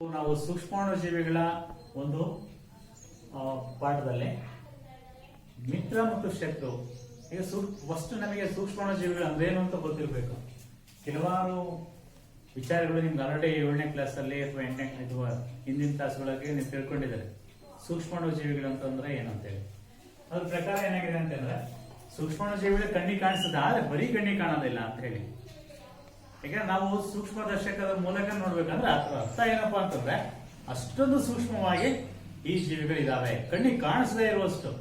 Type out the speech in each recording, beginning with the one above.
ನಾವು ಸೂಕ್ಷ್ಮಾಣುಜೀವಿಗಳ ಒಂದು ಪಾಠದಲ್ಲಿ ಮಿತ್ರ ಮತ್ತು ಶತ್ರು. ಈಗ ಫಸ್ಟ್ ನಮಗೆ ಸೂಕ್ಷ್ಮಾಣುಜೀವಿಗಳು ಅಂದ್ರೇನು ಅಂತ ಗೊತ್ತಿರಬೇಕು. ಕೆಲವಾರು ವಿಚಾರಗಳು ನಿಮ್ಗೆ ಆಲ್ರೆಡಿ 7ನೇ ಕ್ಲಾಸ್ ಅಲ್ಲಿ ಅಥವಾ 8ನೇ ಅಥವಾ ಹಿಂದಿನ ಕ್ಲಾಸ್ಗಳಲ್ಲಿ ನೀವು ತಿಳ್ಕೊಂಡಿದ್ದಾರೆ. ಸೂಕ್ಷ್ಮಾಣುಜೀವಿಗಳು ಅಂತಂದ್ರೆ ಏನು ಅಂತೇಳಿ ಅದ್ರ ಪ್ರಕಾರ ಏನಾಗಿದೆ ಅಂತಂದ್ರೆ, ಸೂಕ್ಷ್ಮಾಣುಜೀವಿಗಳು ಕಣ್ಣಿಗೆ ಕಾಣಿಸ್ತದೆ, ಆದ್ರೆ ಬರೀ ಕಣ್ಣಿಗೆ ಕಾಣೋದಿಲ್ಲ ಅಂತ ಹೇಳಿ. ಯಾಕಂದ್ರೆ ನಾವು ಸೂಕ್ಷ್ಮದರ್ಶಕದ ಮೂಲಕ ನೋಡ್ಬೇಕಂದ್ರೆ ಅರ್ಥ ಏನಪ್ಪಾ ಅಂತಂದ್ರೆ, ಅಷ್ಟೊಂದು ಸೂಕ್ಷ್ಮವಾಗಿ ಈ ಜೀವಿಗಳಿದಾವೆ, ಕಣ್ಣಿಗೆ ಕಾಣಿಸದೇ ಇರುವಷ್ಟು.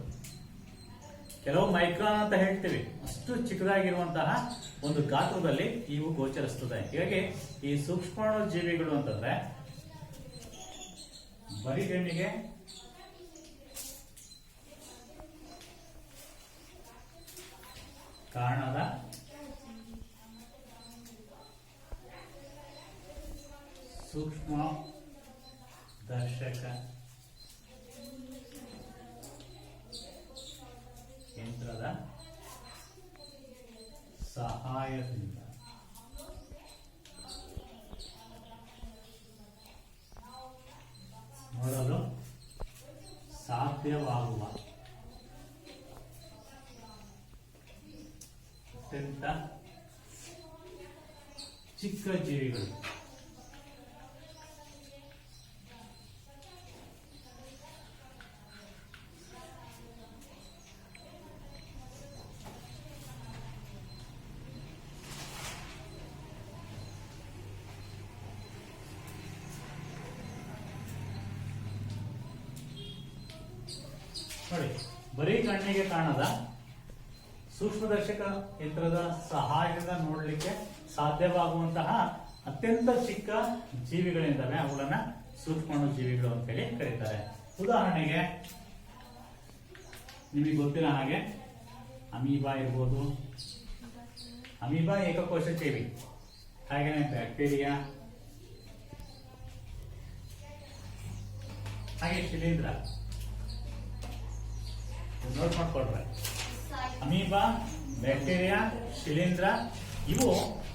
ಕೆಲವು ಮೈಕ್ರಾನ್ ಅಂತ ಹೇಳ್ತೀವಿ, ಅಷ್ಟು ಚಿಕ್ಕದಾಗಿರುವಂತಹ ಒಂದು ಗಾತ್ರದಲ್ಲಿ ಇವು ಗೋಚರಿಸ್ತದೆ. ಹೀಗಾಗಿ ಈ ಸೂಕ್ಷ್ಮಾಣು ಜೀವಿಗಳು ಅಂತಂದ್ರೆ ಬರೀ ಕಣ್ಣಿಗೆ ಕಾಣದ ಸೂಕ್ಷ್ಮ ದರ್ಶಕ ಯಂತ್ರದ ಸಹಾಯದಿಂದ ನೋಡಲು ಸಾಧ್ಯವಾಗುವ ಅತ್ಯಂತ ಚಿಕ್ಕ ಜೀವಿಗಳು. ನೋಡಿ, ಬರೀ ಕಣ್ಣಿಗೆ ಕಾಣದ ಸೂಕ್ಷ್ಮದರ್ಶಕ ಯಂತ್ರದ ಸಹಾಯದಿಂದ ನೋಡಲಿಕ್ಕೆ ಸಾಧ್ಯವಾಗುವಂತಹ ಅತ್ಯಂತ ಚಿಕ್ಕ ಜೀವಿಗಳಿದ್ದಾವೆ, ಅವುಗಳನ್ನ ಸೂಕ್ಷ್ಮಾಣು ಜೀವಿಗಳು ಅಂತ ಹೇಳಿ ಕರೀತಾರೆ. ಉದಾಹರಣೆಗೆ ನಿಮಗೆ ಗೊತ್ತಿರೋ ಹಾಗೆ ಅಮೀಬಾ ಇರ್ಬೋದು. ಅಮೀಬಾ ಏಕಕೋಶ ಜೀವಿ. ಹಾಗೇನೆ ಬ್ಯಾಕ್ಟೀರಿಯಾ, ಹಾಗೆ ಶಿಲೀಂಧ್ರ. ನೋಟ್ ಮಾಡ್ಕೊಳ್ರೆ, ಅಮೀಬಾ, ಬ್ಯಾಕ್ಟೀರಿಯಾ, ಶಿಲೀಂಧ್ರ ಇವು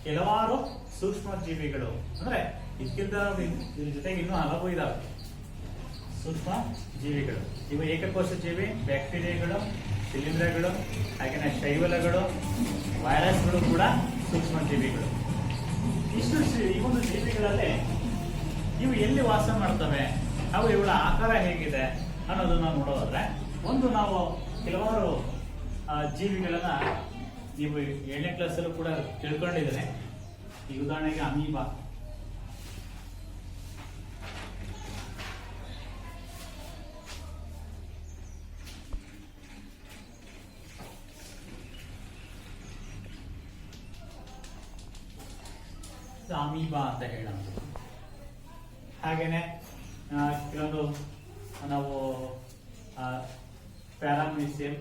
ಕೆಲವಾರು ಸೂಕ್ಷ್ಮ ಜೀವಿಗಳು. ಅಂದ್ರೆ ಇದಕ್ಕಿಂತ ಇದ್ರ ಜೊತೆಗೆ ಇನ್ನೂ ಹಲವು ಇದಾವೆ ಸೂಕ್ಷ್ಮ ಜೀವಿಗಳು. ಇವು ಏಕಕೋಶ ಜೀವಿ, ಬ್ಯಾಕ್ಟೀರಿಯಾಗಳು, ಶಿಲೀಂಧ್ರಗಳು, ಹಾಗೆಯೇ ಶೈವಲಗಳು, ವೈರಸ್ಗಳು ಕೂಡ ಸೂಕ್ಷ್ಮ ಜೀವಿಗಳು. ಇಷ್ಟು ಈ ಒಂದು ಜೀವಿಗಳಲ್ಲಿ ಇವು ಎಲ್ಲಿ ವಾಸ ಮಾಡ್ತವೆ, ಅವು ಇವುಗಳ ಆಕಾರ ಹೇಗಿದೆ ಅನ್ನೋದನ್ನ ನೋಡೋದಾದ್ರೆ, ಒಂದು ನಾವು ಕೆಲವಾರು ಜೀವಿಗಳನ್ನ ನೀವು 7ನೇ ಕ್ಲಾಸಲ್ಲೂ ಕೂಡ ತಿಳ್ಕೊಂಡಿದ್ದೇನೆ. ಈ ಉದಾಹರಣೆಗೆ ಅಮೀಬಾ. ಅಮೀಬಾ ಅಂತ ಹೇಳೋದು. ಹಾಗೇನೆ ಕೆಲವೊಂದು ನಾವು ಪ್ಯಾರಾಮೀಸಿಯಂ,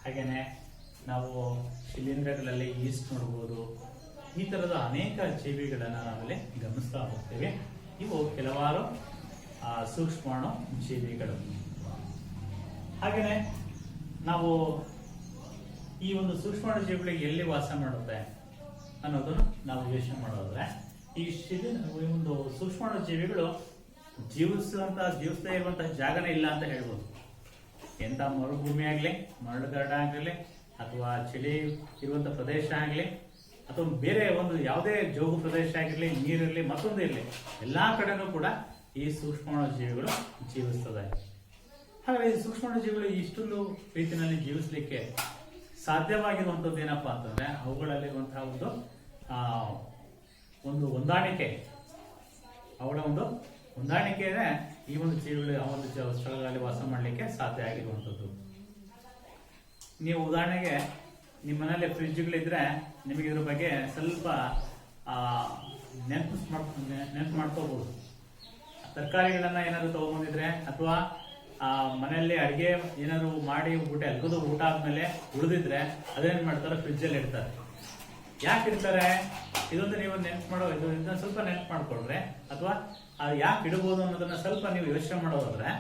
ಹಾಗೇನೆ ನಾವು ಶಿಲೀಂಧ್ರಗಳಲ್ಲಿ ಈಸ್ಟ್ ನೋಡಬಹುದು. ಈ ತರದ ಅನೇಕ ಜೀವಿಗಳನ್ನ ನಾವಲ್ಲಿ ಗಮನಿಸ್ತಾ ಹೋಗ್ತೇವೆ. ಇವು ಕೆಲವಾರು ಸೂಕ್ಷ್ಮಾಣು ಜೀವಿಗಳು. ಹಾಗೇನೆ ನಾವು ಈ ಒಂದು ಸೂಕ್ಷ್ಮಾಣು ಜೀವಿಗಳಿಗೆ ಎಲ್ಲಿ ವಾಸ ಮಾಡುತ್ತೆ ಅನ್ನೋದನ್ನು ನಾವು ಯೋಚನೆ ಮಾಡೋದ್ರೆ, ಈ ಒಂದು ಸೂಕ್ಷ್ಮಾಣು ಜೀವಿಗಳು ಜೀವಿಸದೇ ಇರುವಂತಹ ಜಾಗನೇ ಇಲ್ಲ ಅಂತ ಹೇಳ್ಬೋದು. ಎಂತ ಮರುಭೂಮಿ ಆಗ್ಲಿ, ಮರಳುಗಾಡ ಆಗಲಿ, ಅಥವಾ ಚಳಿ ಇರುವಂತ ಪ್ರದೇಶ ಆಗಲಿ, ಅಥವಾ ಬೇರೆ ಒಂದು ಯಾವುದೇ ಜೋಗು ಪ್ರದೇಶ ಆಗಿರ್ಲಿ, ನೀರಿರಲಿ, ಮತ್ತೊಂದು ಇರಲಿ, ಎಲ್ಲಾ ಕಡೆನೂ ಕೂಡ ಈ ಸೂಕ್ಷ್ಮಾಣು ಜೀವಿಗಳು ಜೀವಿಸ್ತದೆ. ಹಾಗಾಗಿ ಈ ಸೂಕ್ಷ್ಮಾಣು ಜೀವಿಗಳು ಇಷ್ಟೊಂದು ರೀತಿಯಲ್ಲಿ ಜೀವಿಸಲಿಕ್ಕೆ ಸಾಧ್ಯವಾಗಿರುವಂತದ್ದು ಏನಪ್ಪಾ ಅಂತಂದ್ರೆ, ಅವುಗಳಲ್ಲಿರುವಂತಹ ಒಂದು ಹೊಂದಾಣಿಕೆ, ಅವಳ ಒಂದು ಹೊಂದಾಣಿಕೆನೇ ಈ ಒಂದು ಜೀವಿಗಳು ಆ ಒಂದು ಸ್ಥಳಗಳಲ್ಲಿ ವಾಸ ಮಾಡಲಿಕ್ಕೆ ಸಾಧ್ಯ ಆಗಿರುವಂಥದ್ದು. ನೀವು ಉದಾಹರಣೆಗೆ ನಿಮ್ಮ ಮನೇಲಿ ಫ್ರಿಡ್ಜ್ಗಳಿದ್ರೆ ನಿಮಗೆ ಇದ್ರ ಬಗ್ಗೆ ಸ್ವಲ್ಪ ನೆನಪು ಮಾಡ್ಕೋಬಹುದು. ತರಕಾರಿಗಳನ್ನ ಏನಾದ್ರು ತಗೊಂಡ್ಬಂದಿದ್ರೆ ಅಥವಾ ಮನೆಯಲ್ಲಿ ಅಡಿಗೆ ಏನಾದ್ರು ಮಾಡಿ ಊಟ ಎಲ್ಲದೂ ಊಟ ಆದ್ಮೇಲೆ ಉಳಿದಿದ್ರೆ ಅದೇನ್ ಮಾಡ್ತಾರೆ, ಫ್ರಿಜ್ ಅಲ್ಲಿ ಇಡ್ತಾರೆ. ಯಾಕೆ ಇಡ್ತಾರೆ? ಇದೊಂದು ನೀವು ಇದನ್ನ ಸ್ವಲ್ಪ ನೆನಪು ಮಾಡ್ಕೊಳ್ರೆ ಅಥವಾ ಯಾಕೆ ಇಡಬಹುದು ಅನ್ನೋದನ್ನ ಸ್ವಲ್ಪ ನೀವು ಯೋಚನೆ ಮಾಡೋದಾದ್ರೆ,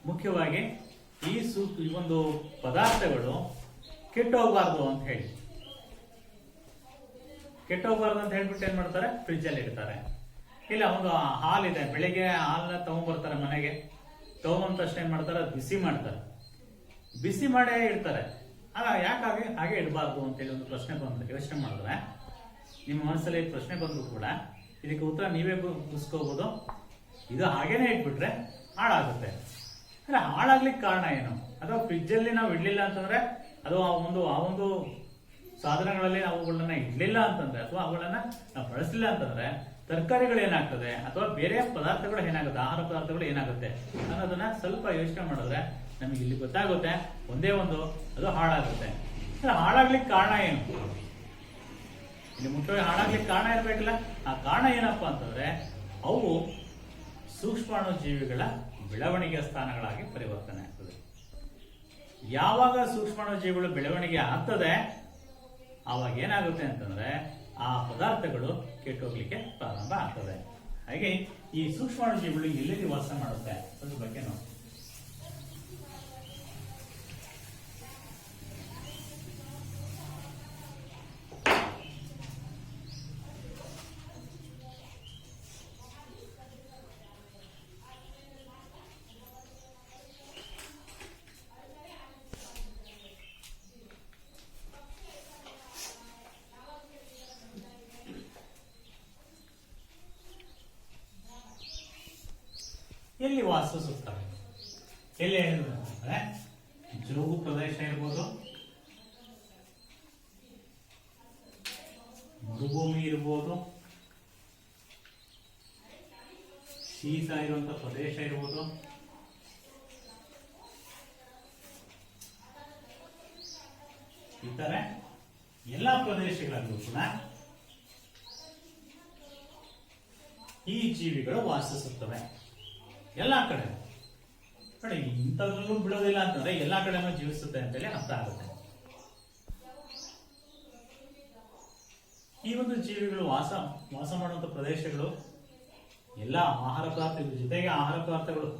ಮುಖ್ಯವಾಗಿ ಈ ಒಂದು ಪದಾರ್ಥಗಳು ಕೆಟ್ಟೋಗ್ಬಾರ್ದು ಅಂತ ಹೇಳಿ, ಕೆಟ್ಟೋಗ್ಬಾರ್ದು ಅಂತ ಹೇಳ್ಬಿಟ್ಟು ಏನ್ ಮಾಡ್ತಾರೆ, ಫ್ರಿಜ್ ಅಲ್ಲಿ ಇಡ್ತಾರೆ. ಇಲ್ಲ ಒಂದು ಹಾಲಿದೆ, ಬೆಳಿಗ್ಗೆ ಹಾಲನ್ನ ತಗೊಂಡ್ಬರ್ತಾರೆ ಮನೆಗೆ, ತಗೊಂಡ್ ತಕ್ಷಣ ಏನ್ ಮಾಡ್ತಾರೆ, ಬಿಸಿ ಮಾಡ್ತಾರೆ, ಬಿಸಿ ಮಾಡೇ ಇಡ್ತಾರೆ. ಯಾಕಾಗಿ ಹಾಗೆ ಇಡಬಾರ್ದು ಅಂತೇಳಿ ಒಂದು ಪ್ರಶ್ನೆ ಬಂದ್ರೆ ಯೋಚನೆ ಮಾಡಿದ್ರೆ, ನಿಮ್ಮ ಮನಸ್ಸಲ್ಲಿ ಪ್ರಶ್ನೆ ಬಂದ್ರು ಕೂಡ ಇದಕ್ಕೆ ಉತ್ತರ ನೀವೇ ಮುಗಿಸ್ಕೋಬಹುದು. ಇದು ಹಾಗೇನೆ ಇಟ್ಬಿಟ್ರೆ ಹಾಳಾಗುತ್ತೆ. ಹಾಳಾಗ್ಲಿಕ್ಕೆ ಕಾರಣ ಏನು? ಅಥವಾ ಫ್ರಿಜ್ ಅಲ್ಲಿ ನಾವು ಇಡ್ಲಿಲ್ಲ ಅಂತಂದ್ರೆ, ಅದು ಆ ಒಂದು ಸಾಧನಗಳಲ್ಲಿ ನಾವು ಅವುಗಳನ್ನ ಇಡ್ಲಿಲ್ಲ ಅಂತಂದ್ರೆ, ಅಥವಾ ಅವುಗಳನ್ನ ನಾವು ಬಳಸಲಿಲ್ಲ ಅಂತಂದ್ರೆ ತರಕಾರಿಗಳು ಏನಾಗ್ತದೆ, ಅಥವಾ ಬೇರೆ ಪದಾರ್ಥಗಳು ಏನಾಗುತ್ತೆ, ಆಹಾರ ಪದಾರ್ಥಗಳು ಏನಾಗುತ್ತೆ ಅನ್ನೋದನ್ನ ಸ್ವಲ್ಪ ಯೋಚನೆ ಮಾಡಿದ್ರೆ ನಮಗೆ ಇಲ್ಲಿ ಗೊತ್ತಾಗುತ್ತೆ. ಒಂದೇ ಒಂದು, ಅದು ಹಾಳಾಗುತ್ತೆ. ಹಾಳಾಗ್ಲಿಕ್ಕೆ ಕಾರಣ ಏನು? ಇಲ್ಲಿ ಮುಖ್ಯವಾಗಿ ಹಾಳಾಗ್ಲಿಕ್ಕೆ ಕಾರಣ ಇರ್ಬೇಕಲ್ಲ. ಆ ಕಾರಣ ಏನಪ್ಪಾ ಅಂತಂದ್ರೆ, ಅವು ಸೂಕ್ಷ್ಮಾಣು ಜೀವಿಗಳ ಬೆಳವಣಿಗೆಯ ಸ್ಥಾನಗಳಾಗಿ ಪರಿವರ್ತನೆ ಆಗ್ತದೆ. ಯಾವಾಗ ಸೂಕ್ಷ್ಮಾಣು ಜೀವಿಗಳು ಬೆಳವಣಿಗೆ ಆಗ್ತದೆ, ಆವಾಗ ಏನಾಗುತ್ತೆ ಅಂತಂದ್ರೆ ಆ ಪದಾರ್ಥಗಳು ಕೆಟ್ಟೋಗ್ಲಿಕ್ಕೆ ಪ್ರಾರಂಭ ಆಗ್ತದೆ. ಹಾಗೆ ಈ ಸೂಕ್ಷ್ಮಾಣು ಜೀವಿಗಳು ಎಲ್ಲಿ ವಾಸ ಮಾಡುತ್ತೆ ಅದ್ರ ಬಗ್ಗೆ ನೋಡಿ. ಎಲ್ಲಿ ವಾಸಿಸುತ್ತವೆ? ಎಲ್ಲಿ ಹೇಳಿದ್ರೆ ಜೋಗು ಪ್ರದೇಶ ಇರ್ಬೋದು, ಮರುಭೂಮಿ ಇರ್ಬೋದು, ಶೀತ ಇರುವಂತ ಪ್ರದೇಶ ಇರ್ಬೋದು, ಇತರ ಎಲ್ಲಾ ಪ್ರದೇಶಗಳಲ್ಲೂ ಕೂಡ ಈ ಜೀವಿಗಳು ವಾಸಿಸುತ್ತವೆ. ಎಲ್ಲಾ ಕಡೆ ಇಂಥದ್ರಲ್ಲೂ ಬಿಡೋದಿಲ್ಲ ಅಂತಂದ್ರೆ ಎಲ್ಲಾ ಕಡೆನೂ ಜೀವಿಸುತ್ತೆ ಅಂತೇಳಿ ಅರ್ಥ ಆಗುತ್ತೆ. ಈ ಒಂದು ಜೀವಿಗಳು ವಾಸ ಮಾಡುವಂತ ಪ್ರದೇಶಗಳು ಎಲ್ಲ ಆಹಾರ ಪದಾರ್ಥ ಜೊತೆಗೆ ಆಹಾರ ಪದಾರ್ಥಗಳು.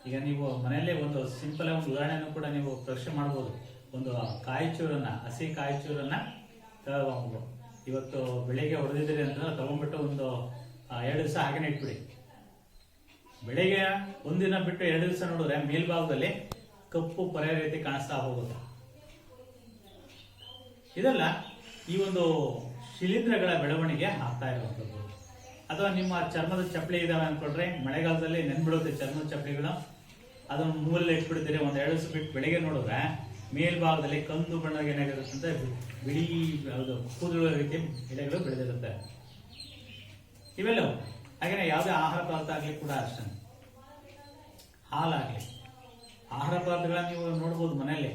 ಈಗ ನೀವು ಮನೆಯಲ್ಲೇ ಒಂದು ಸಿಂಪಲ್ ಒಂದು ಉದಾಹರಣೆಯನ್ನು ಕೂಡ ನೀವು ಪರೀಕ್ಷೆ ಮಾಡಬಹುದು. ಒಂದು ಕಾಯಿಚೂರನ್ನ, ಹಸಿ ಕಾಯಿಚೂರನ್ನ ತಗೊಂಡು ಇವತ್ತು ಬೆಳಿಗ್ಗೆ ಹೊಡೆದಿದ್ದೀರಿ ಅಂತಂದ್ರೆ ತಗೊಂಡ್ಬಿಟ್ಟು ಒಂದು 2 ದಿವಸ ಹಾಗೇನೆ ಇಟ್ಬಿಡಿ. ಬೆಳಿಗ್ಗೆ ಒಂದಿನ ಬಿಟ್ಟು 2 ದಿವಸ ನೋಡಿದ್ರೆ ಮೇಲ್ಭಾಗದಲ್ಲಿ ಕಪ್ಪು ಪೊರೆ ರೀತಿ ಕಾಣಿಸ್ತಾ ಹೋಗುತ್ತೆ. ಇದೆಲ್ಲ ಈ ಒಂದು ಶಿಲೀಂಧ್ರಗಳ ಬೆಳವಣಿಗೆ ಆಗ್ತಾ ಇರುವಂತದ್ದು. ಅಥವಾ ನಿಮ್ಮ ಚರ್ಮದ ಚಪ್ಪಲಿ ಇದಾವೆ ಅನ್ಕೊಂಡ್ರೆ, ಮಳೆಗಾಲದಲ್ಲಿ ನೆನ್ಬಿಡುತ್ತೆ ಚರ್ಮದ ಚಪ್ಪಲಿಗಳು, ಅದನ್ನು ಮೂಲೆ ಇಟ್ಬಿಡ್ತೀರಿ. 1-2 ದಿವಸ ಬಿಟ್ಟು ಬೆಳಿಗ್ಗೆ ನೋಡಿದ್ರೆ ಮೇಲ್ಭಾಗದಲ್ಲಿ ಕಂದು ಬಣ್ಣದ ಏನಾಗಿರುತ್ತೆ, ಬಿಳಿ ಕೂದಲು ರೀತಿ ಎಲೆಗಳು ಬೆಳೆದಿರುತ್ತೆ. ಇವೆಲ್ಲವೂ ಹಾಗೇನೆ ಯಾವುದೇ ಆಹಾರ ಪದಾರ್ಥ ಆಗ್ಲಿ ಕೂಡ ಅಷ್ಟೇ, ಹಾಲಾಗ್ಲಿ, ಆಹಾರ ಪದಾರ್ಥಗಳನ್ನ ನೀವು ನೋಡ್ಬೋದು ಮನೆಯಲ್ಲಿ.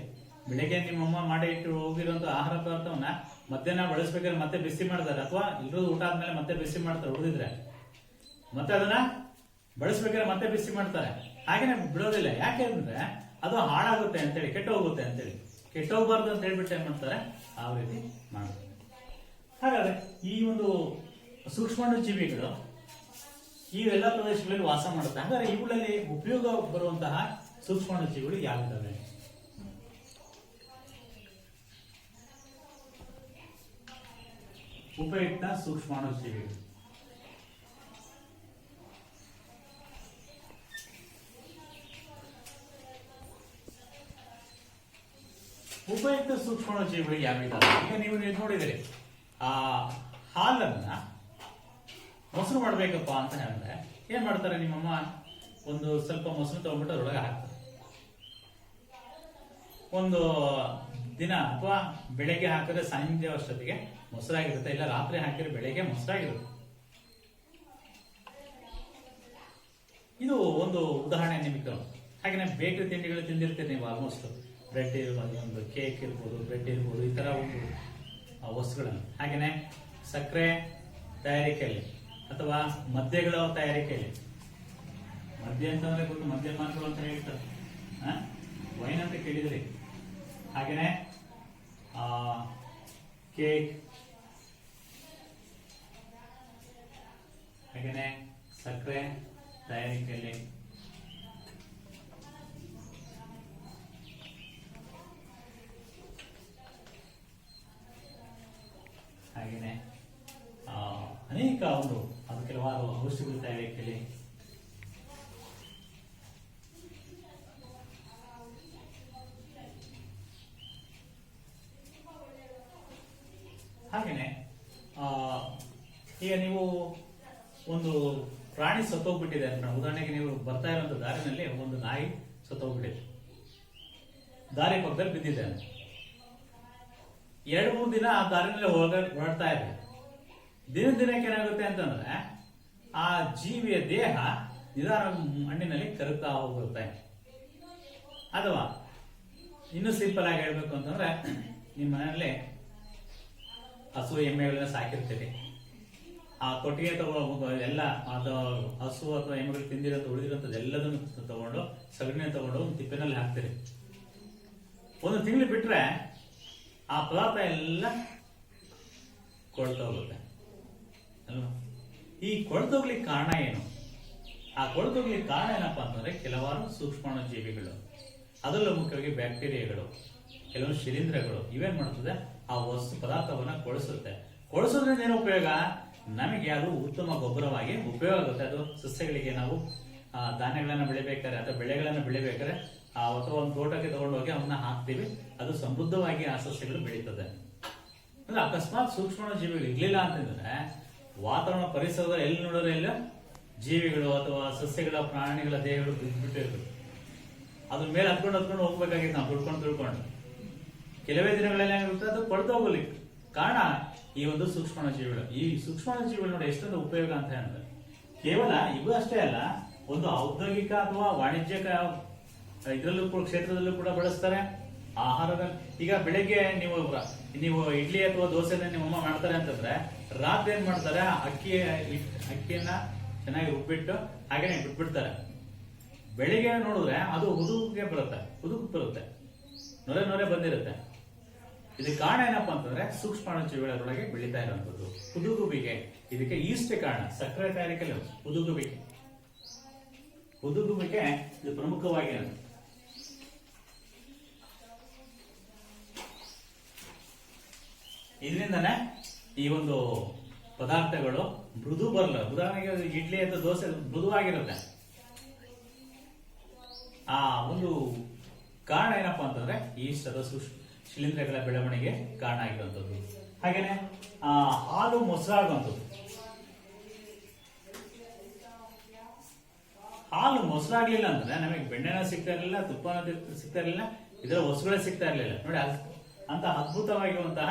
ಬೆಳಿಗ್ಗೆ ನಿಮ್ಮಮ್ಮ ಮಾಡಿ ಇಟ್ಟು ಹೋಗಿರುವಂತ ಆಹಾರ ಪದಾರ್ಥವನ್ನ ಮಧ್ಯಾಹ್ನ ಬಳಸ್ಬೇಕಾದ್ರೆ ಮತ್ತೆ ಬಿಸಿ ಮಾಡ್ತಾರೆ, ಅಥವಾ ಇರೋದು ಊಟ ಆದ್ಮೇಲೆ ಮತ್ತೆ ಬಿಸಿ ಮಾಡ್ತಾರೆ ಉಳಿದಿದ್ರೆ, ಮತ್ತೆ ಅದನ್ನ ಬಳಸ್ಬೇಕಾದ್ರೆ ಮತ್ತೆ ಬಿಸಿ ಮಾಡ್ತಾರೆ. ಹಾಗೇನೆ ಬಿಡೋದಿಲ್ಲ. ಯಾಕೆ ಅಂದ್ರೆ ಅದು ಹಾಳಾಗುತ್ತೆ ಅಂತೇಳಿ, ಕೆಟ್ಟ ಹೋಗುತ್ತೆ ಅಂತೇಳಿ, ಕೆಟ್ಟೋಗ್ಬಾರ್ದು ಅಂತ ಹೇಳ್ಬಿಟ್ಟು ಏನ್ ಮಾಡ್ತಾರೆ, ಆ ರೀತಿ ಮಾಡ್ತಾರೆ. ಹಾಗಾದ್ರೆ ಈ ಒಂದು ಸೂಕ್ಷ್ಮಾಣು ಜೀವಿಗಳು ಇವೆಲ್ಲ ಪ್ರದೇಶಗಳಲ್ಲಿ ವಾಸ ಮಾಡುತ್ತೆ. ಹಾಗಾದ್ರೆ ಇವುಗಳಲ್ಲಿ ಉಪಯೋಗ ಬರುವಂತಹ ಸೂಕ್ಷ್ಮಾಣು ಜೀವಿಗಳು ಯಾವಿದ್ದಾವೆ? ಉಪಯುಕ್ತ ಸೂಕ್ಷ್ಮಾಣು ಜೀವಿಗಳು. ಉಪಯುಕ್ತ ಸೂಕ್ಷ್ಮಾಣು ಜೀವಿಗಳು ಯಾವಿದ್ದಾವೆ? ಈಗ ನೀವು ನೋಡಿದಿರಿ, ಆ ಹಾಲನ್ನ ಮೊಸರು ಮಾಡ್ಬೇಕಪ್ಪ ಅಂತ ಹೇಳಿದ್ರೆ ಏನ್ ಮಾಡ್ತಾರೆ, ನಿಮ್ಮಮ್ಮ ಒಂದು ಸ್ವಲ್ಪ ಮೊಸರು ತಗೊಂಡ್ಬಿಟ್ಟು ಅದ್ರೊಳಗೆ ಹಾಕ್ತಾರೆ. ಒಂದು ದಿನ ಅಥವಾ ಬೆಳಗ್ಗೆ ಹಾಕಿದ್ರೆ ಸಂಜೆ ಅಷ್ಟೊತ್ತಿಗೆ ಮೊಸರಾಗಿರುತ್ತೆ, ಇಲ್ಲ ರಾತ್ರಿ ಹಾಕಿದ್ರೆ ಬೆಳಗ್ಗೆ ಮೊಸರಾಗಿರುತ್ತೆ. ಇದು ಒಂದು ಉದಾಹರಣೆ ನಿಮಗೆ. ಹಾಗೆ ಬೇಕರಿ ತಿಂಡಿಗಳು ತಿಂದಿರ್ತೀರಿ ನೀವು. ಆಲ್ಮೋಸ್ಟ್ ಬ್ರೆಡ್ ಇರ್ಬೋದು, ಒಂದು ಕೇಕ್ ಇರ್ಬೋದು, ಬ್ರೆಡ್ ಇರ್ಬೋದು, ಈ ತರ ಒಂದು ವಸ್ತುಗಳನ್ನು. ಹಾಗೆಯೇ ಸಕ್ಕರೆ ತಯಾರಿಕೆಯಲ್ಲಿ ಅಥವಾ ಮದ್ಯಗಳ ತಯಾರಿಕೆಯಲ್ಲಿ, ಮದ್ಯ ಅಂತಂದ್ರೆ ಗೊತ್ತು, ಮದ್ಯಪಾನಗಳು ಅಂತ ಹೇಳ್ತಾರೆ, ವೈನ್ ಅಂತ ಕೇಳಿದ್ರಿ. ಹಾಗೆಯೇ ಕೇಕ್, ಹಾಗೆಯೇ ಸಕ್ಕರೆ ತಯಾರಿಕೆಯಲ್ಲಿ, ಹಾಗೆಯೇ ಅನೇಕ ಒಂದು ಅದು ಕೆಲವಾರು ಔಷಧಿಗಳ ತಯಾರಿಕೆಯಲ್ಲಿ, ಹಾಗೇನೆ ಈಗ ನೀವು ಒಂದು ಪ್ರಾಣಿ ಸತ್ತೋಗ್ಬಿಟ್ಟಿದೆ ಅಂತ, ಉದಾಹರಣೆಗೆ ನೀವು ಬರ್ತಾ ಇರುವಂತ ದಾರಿನಲ್ಲಿ ಒಂದು ನಾಯಿ ಸತ್ತೋಗ್ಬಿಟ್ಟಿದೆ, ದಾರಿ ಪಕ್ಕದಲ್ಲಿ ಬಿದ್ದಿದೆ ಅಂತ. 2-3 ದಿನ ಆ ದಾರಿನಲ್ಲಿ ಹೊರಡ್ತಾ ಇದೆ. ದಿನಕ್ಕೆ ಏನಾಗುತ್ತೆ ಅಂತಂದ್ರೆ ಆ ಜೀವಿಯ ದೇಹ ನಿಧಾನ ಮಣ್ಣಿನಲ್ಲಿ ಕರಗ್ತಾ ಹೋಗುತ್ತೆ. ಅಥವಾ ಇನ್ನೂ ಸಿಂಪಲ್ ಆಗಿ ಹೇಳ್ಬೇಕು ಅಂತಂದ್ರೆ, ನಿಮ್ಮ ಮನೆಯಲ್ಲಿ ಹಸು ಎಮ್ಮೆಗಳನ್ನ ಸಾಕಿರ್ತೀರಿ. ಆ ಕೊಟ್ಟಿಗೆ ತಗೊಂಡು ಎಲ್ಲ ಹಸು ಅಥವಾ ಎಮ್ಮೆಗಳು ತಿಂದಿರೋದು ಉಳಿದಿರೋಂಥದ್ದು ಎಲ್ಲದನ್ನು ತಗೊಂಡು, ಸಗಣಿನ ತಗೊಂಡು ಒಂದು ತಿಪ್ಪಿನಲ್ಲಿ ಹಾಕ್ತೀರಿ. 1 ತಿಂಗಳು ಬಿಟ್ರೆ ಆ ಪದಾರ್ಥ ಎಲ್ಲ ಕೊಳ್ತಾ ಹೋಗುತ್ತೆ ಅಲ್ವಾ? ಈ ಕೊಳ್ತೋಗ್ಲಿಕ್ಕೆ ಕಾರಣ ಏನು? ಆ ಕೊಳ್ತೋಗ್ಲಿಕ್ಕೆ ಕಾರಣ ಏನಪ್ಪಾ ಅಂತಂದ್ರೆ ಕೆಲವಾರು ಸೂಕ್ಷ್ಮಾಣು ಜೀವಿಗಳು, ಅದರಲ್ಲೂ ಮುಖ್ಯವಾಗಿ ಬ್ಯಾಕ್ಟೀರಿಯಾಗಳು, ಕೆಲವೊಂದು ಶಿಲೀಂಧ್ರಗಳು ಇವೇನ್ ಮಾಡ್ತದೆ, ಆ ವಸ್ತು ಪದಾರ್ಥವನ್ನ ಕೊಳಿಸುತ್ತೆ. ಕೊಳಿಸೋದ್ರಿಂದ ಏನು ಉಪಯೋಗ? ನಮಗೆ ಅದು ಉತ್ತಮ ಗೊಬ್ಬರವಾಗಿ ಉಪಯೋಗ ಆಗುತ್ತೆ. ಅದು ಸಸ್ಯಗಳಿಗೆ ನಾವು ಧಾನ್ಯಗಳನ್ನ ಬೆಳಿಬೇಕಾದ್ರೆ ಅಥವಾ ಬೆಳೆಗಳನ್ನ ಬೆಳಿಬೇಕಾದ್ರೆ ಅಥವಾ ಒಂದು ತೋಟಕ್ಕೆ ತಗೊಂಡೋಗಿ ಅವನ್ನ ಹಾಕ್ತಿವಿ, ಅದು ಸಮೃದ್ಧವಾಗಿ ಆ ಸಸ್ಯಗಳು ಬೆಳೀತದೆ. ಅಂದ್ರೆ ಅಕಸ್ಮಾತ್ ಸೂಕ್ಷ್ಮಾಣು ಜೀವಿಗಳು ಇರ್ಲಿಲ್ಲ ಅಂತಂದ್ರೆ ವಾತಾವರಣ ಪರಿಸರದಲ್ಲಿ ಎಲ್ಲಿ ನೋಡಿದ್ರೆ ಇಲ್ಲ ಜೀವಿಗಳು ಅಥವಾ ಸಸ್ಯಗಳ ಪ್ರಾಣಿಗಳ ದೇಹಗಳು ಬಿದ್ದುಬಿಟ್ಟಿರ್ತದೆ. ಅದ್ರ ಮೇಲೆ ಹತ್ಕೊಂಡು ಹೋಗ್ಬೇಕಾಗಿತ್ತು ನಾವು ತಿಳ್ಕೊಂಡು. ಕೆಲವೇ ದಿನಗಳಲ್ಲಿ ಏನಾಗುತ್ತೆ, ಅದು ಕೊಳ್ತು ಹೋಗ್ಲಿಕ್ಕೆ ಕಾರಣ ಈ ಒಂದು ಸೂಕ್ಷ್ಮಾಣು ಜೀವಿಗಳು. ಈ ಸೂಕ್ಷ್ಮಾಣು ಜೀವಿಗಳು ನೋಡಿ ಎಷ್ಟೊಂದು ಉಪಯೋಗ ಅಂತ ಹೇಳಿದ್ರೆ, ಕೇವಲ ಇವು ಅಷ್ಟೇ ಅಲ್ಲ, ಒಂದು ಔದ್ಯೋಗಿಕ ಅಥವಾ ವಾಣಿಜ್ಯಿಕ ಇದರಲ್ಲೂ ಕೂಡ ಕ್ಷೇತ್ರದಲ್ಲೂ ಕೂಡ ಬಳಸ್ತಾರೆ. ಆಹಾರದ ಈಗ ಬೆಳಿಗ್ಗೆ ನೀವು ಇಡ್ಲಿ ಅಥವಾ ದೋಸೆನ ನಿಮ್ಮಮ್ಮ ಮಾಡ್ತಾರೆ ಅಂತಂದ್ರೆ ರಾತ್ರಿ ಏನ್ ಮಾಡ್ತಾರೆ, ಅಕ್ಕಿಯನ್ನ ಚೆನ್ನಾಗಿ ರುಬ್ಬಿಟ್ಟು ಹಾಗೇನೆ ಬಿಟ್ಬಿಡ್ತಾರೆ. ಬೆಳಿಗ್ಗೆ ನೋಡಿದ್ರೆ ಅದು ಹುದುಗೆ ಬರುತ್ತೆ, ನೊರೆ ಬಂದಿರುತ್ತೆ. ಇದಕ್ಕೆ ಕಾರಣ ಏನಪ್ಪಾ ಅಂತಂದ್ರೆ ಸೂಕ್ಷ್ಮಾಣು ಜೀವಿಗಳೊಳಗೆ ಬೆಳೀತಾ ಇರುವಂತದ್ದು ಹುದುಗುವಿಕೆ. ಇದಕ್ಕೆ ಈಸ್ಟ್ ಕಾರಣ, ಸಕ್ಕರೆ ತಯಾರಿಕೆಯಲ್ಲಿ ಹುದುಗುವಿಕೆ ಇದು ಪ್ರಮುಖವಾಗಿ. ಇದರಿಂದನೇ ಈ ಒಂದು ಪದಾರ್ಥಗಳು ಮೃದು ಬರಲ್ಲ. ಉದಾಹರಣೆಗೆ ಇಡ್ಲಿ ಅಥವಾ ದೋಸೆ ಮೃದುವಾಗಿರುತ್ತೆ. ಆ ಒಂದು ಕಾರಣ ಏನಪ್ಪಾ ಅಂತಂದ್ರೆ ಈಸ್ಟ್ ಅಥವಾ ಶಿಲೀಂಧ್ರಗಳ ಬೆಳವಣಿಗೆ ಕಾರಣ ಆಗಿರುವಂತದ್ದು. ಹಾಗೇನೆ ಹಾಲು ಮೊಸರಾಗುವಂಥದ್ದು. ಹಾಲು ಮೊಸರಾಗ್ಲಿಲ್ಲ ಅಂದ್ರೆ ನಮಗೆ ಬೆಣ್ಣೆನ ಸಿಗ್ತಾ ಇರಲಿಲ್ಲ, ತುಪ್ಪನ ಸಿಗ್ತಾ ಇರಲಿಲ್ಲ, ಇದರ ವಸ್ತುಗಳೇ ಸಿಗ್ತಾ ಇರಲಿಲ್ಲ. ನೋಡಿ, ಅಂತ ಅದ್ಭುತವಾಗಿರುವಂತಹ